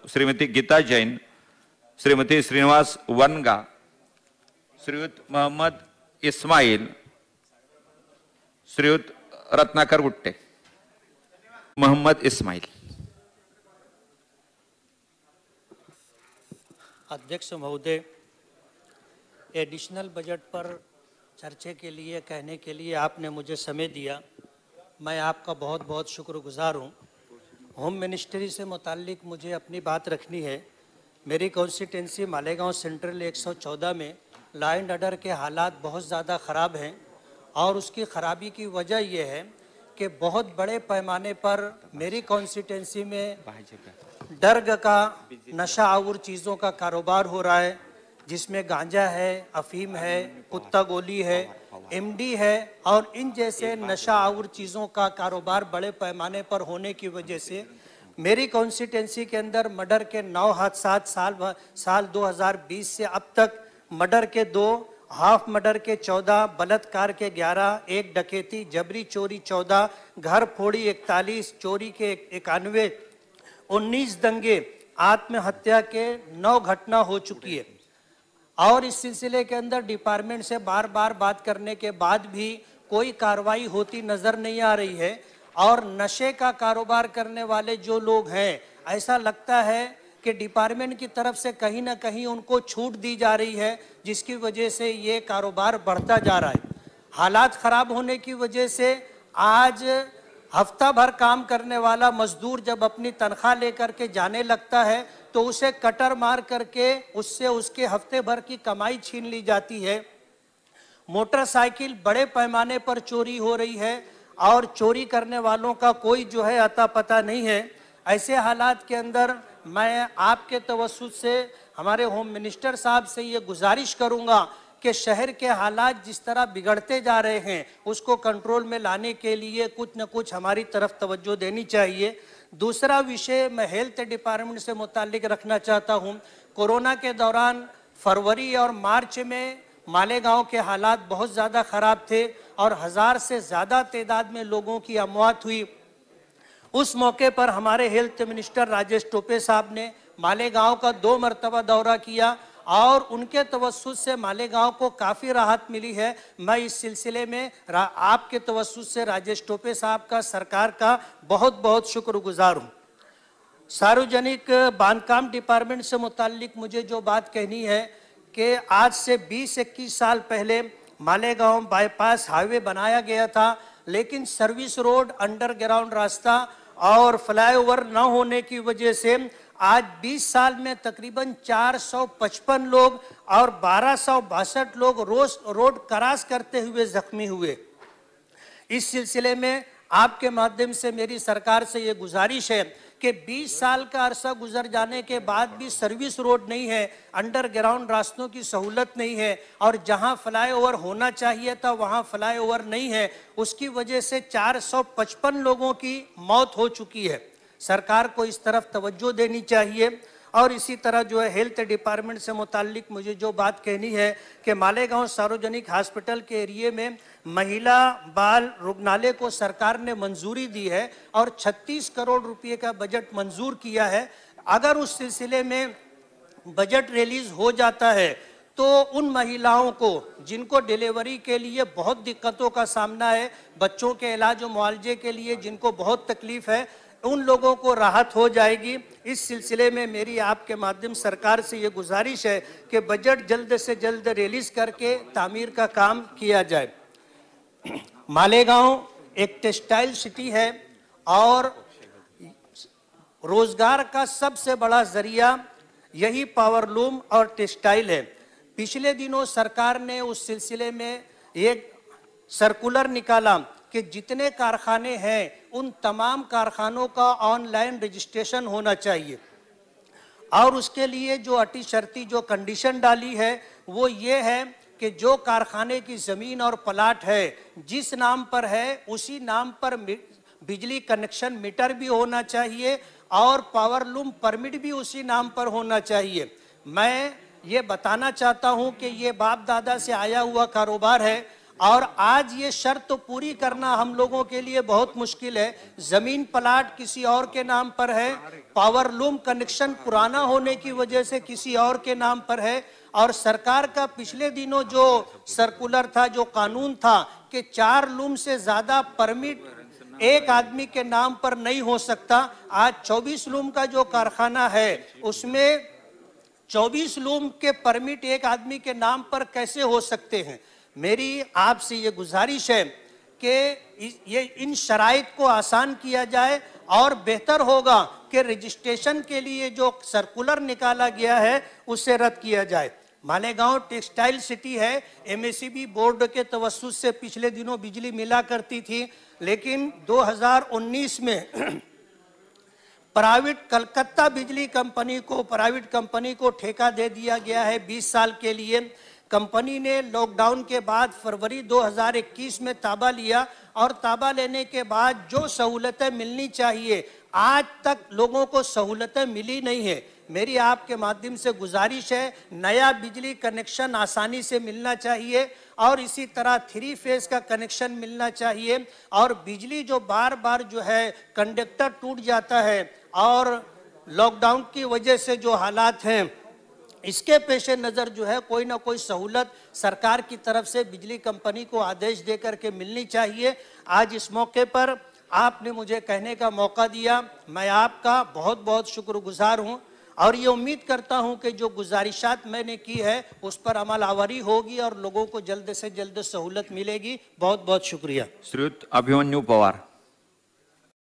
श्रीमती गीता जैन, श्रीमती श्रीनिवास वनगा, श्रीयुत मोहम्मद इस्माइल, श्रीयुत रत्नाकर गुट्टे। मोहम्मद इस्माइल। अध्यक्ष महोदय, additional budget पर चर्चा के लिए कहने के लिए आपने मुझे समय दिया, मैं आपका बहुत बहुत शुक्रगुजार हूँ। होम मिनिस्ट्री से मुताल्लिक मुझे अपनी बात रखनी है। मेरी कॉन्स्टिट्यूंसी मालेगांव सेंट्रल 114 में लॉ एंड ऑर्डर के हालात बहुत ज़्यादा ख़राब हैं और उसकी ख़राबी की वजह यह है कि बहुत बड़े पैमाने पर मेरी कॉन्स्टिट्यूंसी में ड्रग का नशा आवर चीज़ों का कारोबार हो रहा है, जिसमें गांजा है, अफीम है, कुत्ता गोली है, एमडी है और इन जैसे नशा आवर चीज़ों का कारोबार बड़े पैमाने पर होने की वजह से मेरी कॉन्स्टिट्यूंसी के अंदर मर्डर के 9 हादसात साल 2020 से अब तक मर्डर के 2, हाफ मर्डर के 14, बलात्कार के 11, एक डकैती, जबरी चोरी 14, घर फोड़ी 41, चोरी के 91, 19 दंगे, आत्महत्या के 9 घटना हो चुकी है। और इस सिलसिले के अंदर डिपार्टमेंट से बार बार बात करने के बाद भी कोई कार्रवाई होती नजर नहीं आ रही है और नशे का कारोबार करने वाले जो लोग हैं, ऐसा लगता है कि डिपार्टमेंट की तरफ से कहीं ना कहीं उनको छूट दी जा रही है, जिसकी वजह से ये कारोबार बढ़ता जा रहा है। हालात ख़राब होने की वजह से आज हफ्ता भर काम करने वाला मजदूर जब अपनी तनख्वाह लेकर के जाने लगता है तो उसे कटर मार करके उससे उसके हफ्ते भर की कमाई छीन ली जाती है। मोटरसाइकिल बड़े पैमाने पर चोरी हो रही है और चोरी करने वालों का कोई जो है अता पता नहीं है। ऐसे हालात के अंदर मैं आपके तवस्सुत से हमारे होम मिनिस्टर साहब से ये गुजारिश करूंगा कि शहर के हालात जिस तरह बिगड़ते जा रहे हैं उसको कंट्रोल में लाने के लिए कुछ न कुछ हमारी तरफ तवज्जो देनी चाहिए। दूसरा विषय मैं हेल्थ डिपार्टमेंट से मुताल्लिक रखना चाहता हूं। कोरोना के दौरान फरवरी और मार्च में मालेगांव के हालात बहुत ज़्यादा ख़राब थे और 1000 से ज़्यादा तादाद में लोगों की अमवात हुई। उस मौके पर हमारे हेल्थ मिनिस्टर राजेश टोपे साहब ने मालेगांव का 2 मरतबा दौरा किया और उनके तवस्सुत से मालेगांव को काफ़ी राहत मिली है। मैं इस सिलसिले में आपके तवस्सुत से राजेश टोपे साहब का, सरकार का बहुत बहुत शुक्रगुजार हूँ। सार्वजनिक बांधकाम डिपार्टमेंट से मुताल्लिक मुझे जो बात कहनी है कि आज से 20-21 साल पहले मालेगांव बाईपास हाईवे बनाया गया था, लेकिन सर्विस रोड, अंडरग्राउंड रास्ता और फ्लाईओवर न होने की वजह से आज 20 साल में तकरीबन 455 लोग और 1262 लोग रोज रोड क्रॉस करते हुए जख्मी हुए। इस सिलसिले में आपके माध्यम से मेरी सरकार से ये गुजारिश है कि 20 साल का अरसा गुजर जाने के बाद भी सर्विस रोड नहीं है, अंडरग्राउंड रास्तों की सहूलत नहीं है और जहां फ्लाईओवर होना चाहिए था वहां फ्लाईओवर नहीं है। उसकी वजह से 455 लोगों की मौत हो चुकी है। सरकार को इस तरफ तवज्जो देनी चाहिए। और इसी तरह जो है हेल्थ डिपार्टमेंट से मुताल्लिक मुझे जो बात कहनी है कि मालेगांव सार्वजनिक हॉस्पिटल के एरिए में महिला बाल रुग्णालय को सरकार ने मंजूरी दी है और 36 करोड़ रुपए का बजट मंजूर किया है। अगर उस सिलसिले में बजट रिलीज हो जाता है तो उन महिलाओं को जिनको डिलीवरी के लिए बहुत दिक्कतों का सामना है, बच्चों के इलाज और मुआवजे के लिए जिनको बहुत तकलीफ है, उन लोगों को राहत हो जाएगी। इस सिलसिले में मेरी आपके माध्यम सरकार से ये गुजारिश है कि बजट जल्द से जल्द रिलीज करके तामीर का काम किया जाए। मालेगांव एक टेक्सटाइल सिटी है और रोजगार का सबसे बड़ा जरिया यही पावरलूम और टेक्सटाइल है। पिछले दिनों सरकार ने उस सिलसिले में एक सर्कुलर निकाला कि जितने कारखाने हैं उन तमाम कारखानों का ऑनलाइन रजिस्ट्रेशन होना चाहिए और उसके लिए जो अटी शर्ती जो कंडीशन डाली है वो ये है कि जो कारखाने की ज़मीन और प्लाट है जिस नाम पर है उसी नाम पर बिजली कनेक्शन मीटर भी होना चाहिए और पावरलूम परमिट भी उसी नाम पर होना चाहिए। मैं ये बताना चाहता हूँ कि ये बाप दादा से आया हुआ कारोबार है और आज ये शर्त तो पूरी करना हम लोगों के लिए बहुत मुश्किल है। जमीन प्लाट किसी और के नाम पर है, पावर लूम कनेक्शन पुराना होने की वजह से किसी और के नाम पर है, और सरकार का पिछले दिनों जो सर्कुलर था, जो कानून था कि 4 लूम से ज्यादा परमिट एक आदमी के नाम पर नहीं हो सकता। आज 24 लूम का जो कारखाना है उसमें 24 लूम के परमिट एक आदमी के नाम पर कैसे हो सकते हैं। मेरी आपसे ये गुजारिश है कि ये इन शराइत को आसान किया जाए, और बेहतर होगा कि रजिस्ट्रेशन के लिए जो सर्कुलर निकाला गया है उसे रद्द किया जाए। मालेगांव टेक्सटाइल सिटी है, एमएसईबी बोर्ड के तवस्सुस से पिछले दिनों बिजली मिला करती थी, लेकिन 2019 में प्राइवेट कलकत्ता बिजली कंपनी को ठेका दे दिया गया है 20 साल के लिए। कंपनी ने लॉकडाउन के बाद फरवरी 2021 में ताबा लिया, और ताबा लेने के बाद जो सहूलतें मिलनी चाहिए आज तक लोगों को सहूलतें मिली नहीं है। मेरी आपके माध्यम से गुजारिश है, नया बिजली कनेक्शन आसानी से मिलना चाहिए, और इसी तरह 3 फेज का कनेक्शन मिलना चाहिए, और बिजली जो बार बार जो है कंडक्टर टूट जाता है और लॉकडाउन की वजह से जो हालात हैं, इसके पेशे नज़र जो है कोई ना कोई सहूलत सरकार की तरफ से बिजली कंपनी को आदेश दे करके मिलनी चाहिए। आज इस मौके पर आपने मुझे कहने का मौका दिया, मैं आपका बहुत बहुत शुक्रगुजार हूं, और ये उम्मीद करता हूं कि जो गुजारिशात मैंने की है उस पर अमल आवरी होगी और लोगों को जल्द से जल्द सहूलत मिलेगी। बहुत बहुत शुक्रिया। श्रीयुत अभिमन्यु पवार।